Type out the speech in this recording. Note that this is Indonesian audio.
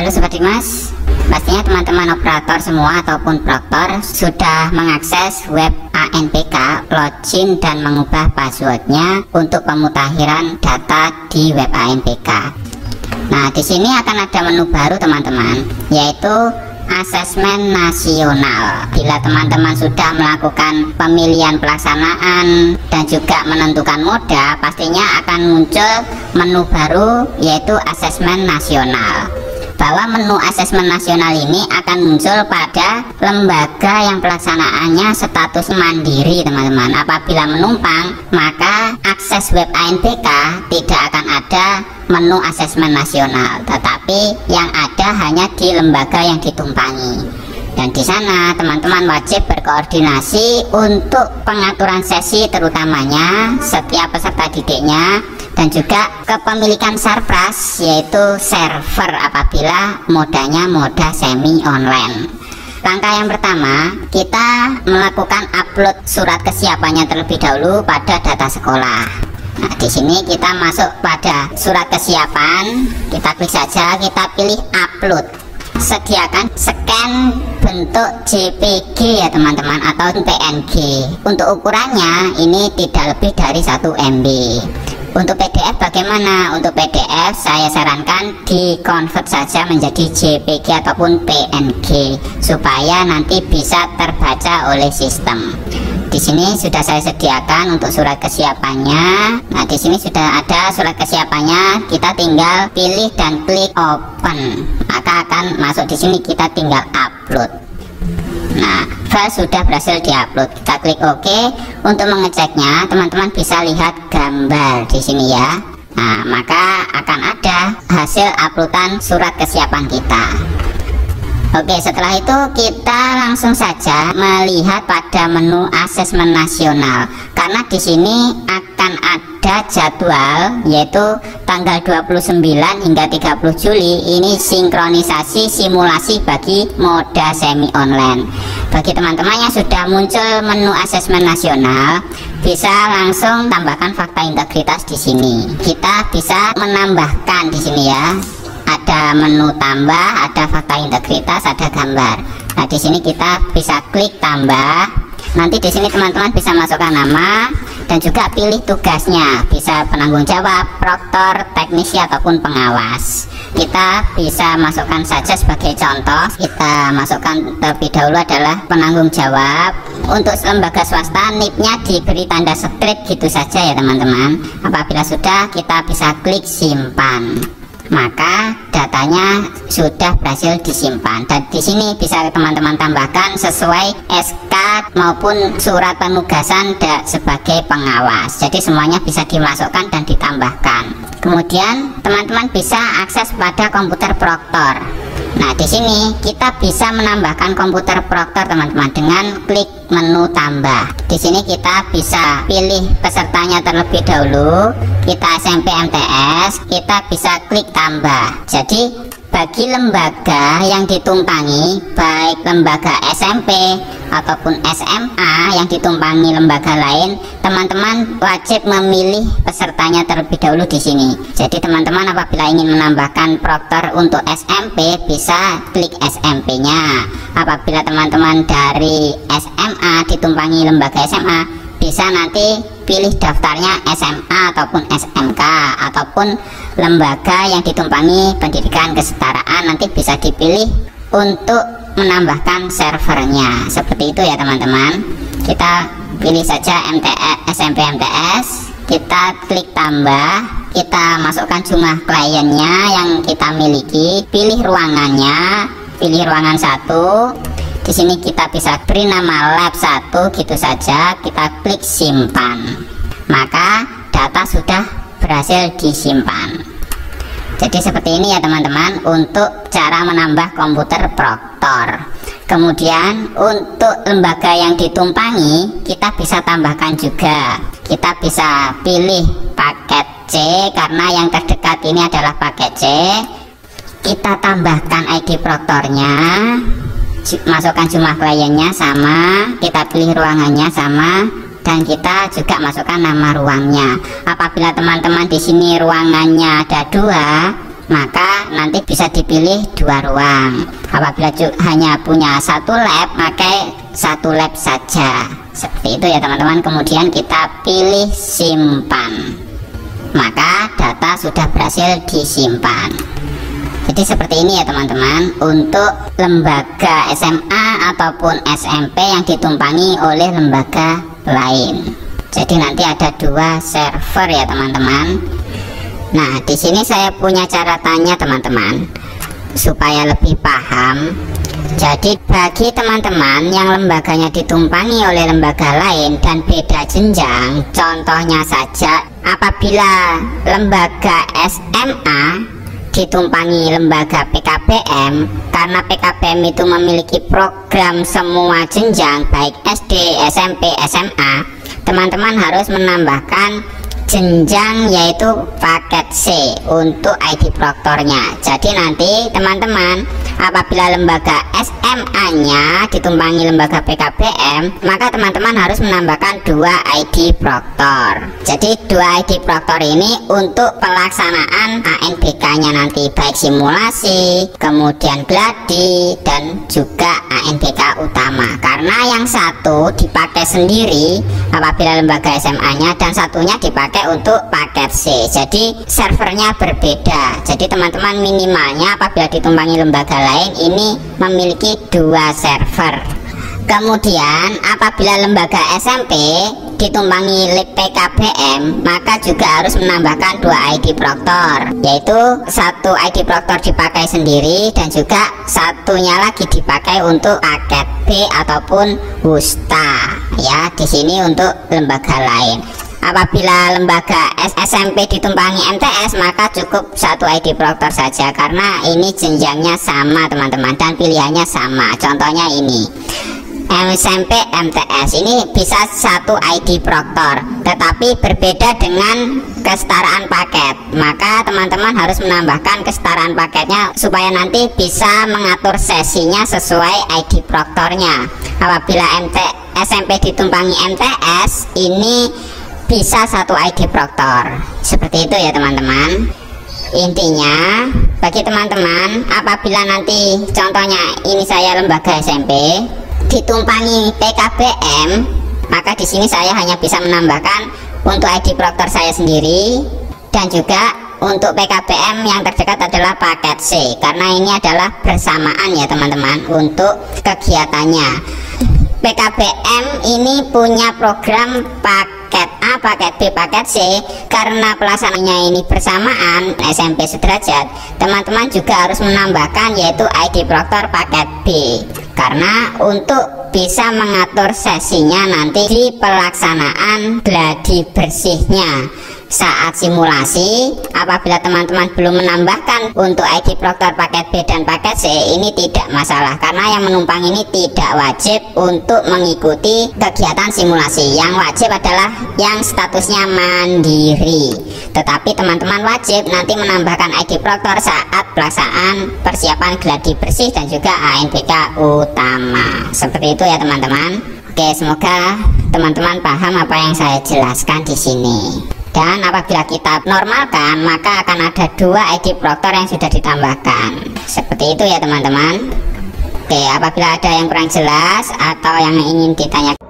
Halo Sobat Dimas, pastinya teman-teman operator semua ataupun proktor sudah mengakses web ANPK, login dan mengubah passwordnya untuk pemutakhiran data di web ANPK. Nah, di sini akan ada menu baru teman-teman, yaitu asesmen nasional. Bila teman-teman sudah melakukan pemilihan pelaksanaan dan juga menentukan moda, pastinya akan muncul menu baru yaitu asesmen nasional. Bahwa menu asesmen nasional ini akan muncul pada lembaga yang pelaksanaannya status mandiri teman-teman. Apabila menumpang, maka akses web ANPK tidak akan ada menu asesmen nasional, tetapi yang ada hanya di lembaga yang ditumpangi. Dan di sana teman-teman wajib berkoordinasi untuk pengaturan sesi, terutamanya setiap peserta didiknya, dan juga kepemilikan Sarpras yaitu server apabila modanya moda semi online. Langkah yang pertama, kita melakukan upload surat kesiapannya terlebih dahulu pada data sekolah. Nah, di sini kita masuk pada surat kesiapan, kita klik saja, kita pilih upload. Sediakan scan bentuk JPG ya teman-teman, atau PNG. Untuk ukurannya ini tidak lebih dari 1 MB. Untuk PDF bagaimana? Untuk PDF saya sarankan di convert saja menjadi JPG ataupun PNG supaya nanti bisa terbaca oleh sistem. Di sini sudah saya sediakan untuk surat kesiapannya. Nah, di sini sudah ada surat kesiapannya. Kita tinggal pilih dan klik open. Maka akan masuk di sini, kita tinggal upload. Nah, file sudah berhasil diupload. Kita klik OK. Untuk mengeceknya, teman-teman bisa lihat gambar di sini ya. Nah, maka akan ada hasil uploadan surat kesiapan kita. Oke, setelah itu kita langsung saja melihat pada menu asesmen nasional, karena di sini akan ada jadwal yaitu tanggal 29 hingga 30 Juli ini sinkronisasi simulasi bagi moda semi online. Bagi teman-teman yang sudah muncul menu asesmen nasional, bisa langsung tambahkan fakta integritas di sini. Kita bisa menambahkan di sini ya. Ada menu tambah, ada fakta integritas, ada gambar. Nah, di sini kita bisa klik tambah. Nanti di sini teman-teman bisa masukkan nama dan juga pilih tugasnya. Bisa penanggung jawab, proktor, teknisi ataupun pengawas. Kita bisa masukkan saja sebagai contoh. Kita masukkan terlebih dahulu adalah penanggung jawab. Untuk lembaga swasta NIP-nya diberi tanda strip gitu saja ya teman-teman. Apabila sudah, kita bisa klik simpan. Maka datanya sudah berhasil disimpan, dan di sini bisa teman-teman tambahkan sesuai SK maupun surat penugasan sebagai pengawas. Jadi semuanya bisa dimasukkan dan ditambahkan. Kemudian teman-teman bisa akses pada komputer proktor. Nah, di sini kita bisa menambahkan komputer proktor teman-teman dengan klik menu tambah. Di sini kita bisa pilih pesertanya terlebih dahulu. Kita SMP MTS, kita bisa klik tambah. Jadi bagi lembaga yang ditumpangi, baik lembaga SMP ataupun SMA yang ditumpangi lembaga lain, teman-teman wajib memilih pesertanya terlebih dahulu di sini. Jadi teman-teman apabila ingin menambahkan proktor untuk SMP, bisa klik SMP-nya. Apabila teman-teman dari SMA ditumpangi lembaga SMA, bisa nanti pilih daftarnya SMA ataupun SMK ataupun lembaga yang ditumpangi pendidikan kesetaraan, nanti bisa dipilih untuk menambahkan servernya. Seperti itu ya teman-teman. Kita pilih saja SMP MTS, kita klik tambah, kita masukkan jumlah kliennya yang kita miliki, pilih ruangannya, pilih ruangan 1. Di sini kita bisa beri nama lab 1 gitu saja, kita klik simpan. Maka data sudah berhasil disimpan. Jadi seperti ini ya teman-teman untuk cara menambah komputer proktor. Kemudian untuk lembaga yang ditumpangi, kita bisa tambahkan juga. Kita bisa pilih paket C karena yang terdekat ini adalah paket C. Kita tambahkan ID proktornya, masukkan jumlah kliennya sama, kita pilih ruangannya sama, dan kita juga masukkan nama ruangnya. Apabila teman-teman di sini ruangannya ada 2, maka nanti bisa dipilih 2 ruang. Apabila hanya punya 1 lab, maka 1 lab saja. Seperti itu ya teman-teman. Kemudian kita pilih simpan, maka data sudah berhasil disimpan. Jadi seperti ini ya teman-teman untuk lembaga SMA ataupun SMP yang ditumpangi oleh lembaga lain. Jadi nanti ada 2 server ya teman-teman. Nah, di sini saya punya cara tanya teman-teman supaya lebih paham. Jadi bagi teman-teman yang lembaganya ditumpangi oleh lembaga lain dan beda jenjang, contohnya saja apabila lembaga SMA ditumpangi lembaga PKBM, karena PKBM itu memiliki program semua jenjang baik SD, SMP, SMA, teman-teman harus menambahkan jenjang yaitu paket C untuk ID proktornya. Jadi nanti teman-teman apabila lembaga SMA-nya ditumpangi lembaga PKBM, maka teman-teman harus menambahkan 2 ID proktor. Jadi 2 ID proktor ini untuk pelaksanaan ANBK-nya nanti, baik simulasi, kemudian gladi, dan juga ANBK utama. Karena yang satu dipakai sendiri apabila lembaga SMA-nya, dan satunya dipakai untuk paket C. Jadi servernya berbeda. Jadi teman-teman minimalnya apabila ditumpangi lembaga lain ini memiliki 2 server. Kemudian apabila lembaga SMP ditumpangi lab PKBM, maka juga harus menambahkan 2 ID proktor, yaitu 1 ID proktor dipakai sendiri dan juga satunya lagi dipakai untuk paket B ataupun WUSTA ya, di sini untuk lembaga lain. Apabila lembaga SMP ditumpangi MTS, maka cukup 1 ID proktor saja karena ini jenjangnya sama teman-teman dan pilihannya sama. Contohnya ini SMP MTS, ini bisa 1 ID proktor tetapi berbeda dengan kesetaraan paket, maka teman-teman harus menambahkan kesetaraan paketnya supaya nanti bisa mengatur sesinya sesuai ID proktornya. Apabila SMP ditumpangi MTS, ini bisa 1 ID proktor. Seperti itu ya teman-teman. Intinya bagi teman-teman apabila nanti contohnya ini saya lembaga SMP ditumpangi PKBM, maka di sini saya hanya bisa menambahkan untuk ID proktor saya sendiri, dan juga untuk PKBM yang terdekat adalah paket C karena ini adalah bersamaan ya teman-teman untuk kegiatannya. PKBM ini punya program paket A, paket B, paket C. Karena pelaksananya ini bersamaan SMP sederajat, teman-teman juga harus menambahkan yaitu ID proktor paket B karena untuk bisa mengatur sesinya nanti di pelaksanaan gladi bersihnya saat simulasi. Apabila teman-teman belum menambahkan untuk ID proktor paket B dan paket C, ini tidak masalah karena yang menumpang ini tidak wajib untuk mengikuti kegiatan simulasi. Yang wajib adalah yang statusnya mandiri, tetapi teman-teman wajib nanti menambahkan ID proktor saat pelaksanaan persiapan gladi bersih dan juga ANBK utama. Seperti itu ya teman-teman. Oke, semoga teman-teman paham apa yang saya jelaskan di sini. Dan apabila kita normalkan, maka akan ada 2 ID proktor yang sudah ditambahkan. Seperti itu ya teman-teman. Oke, apabila ada yang kurang jelas atau yang ingin ditanyakan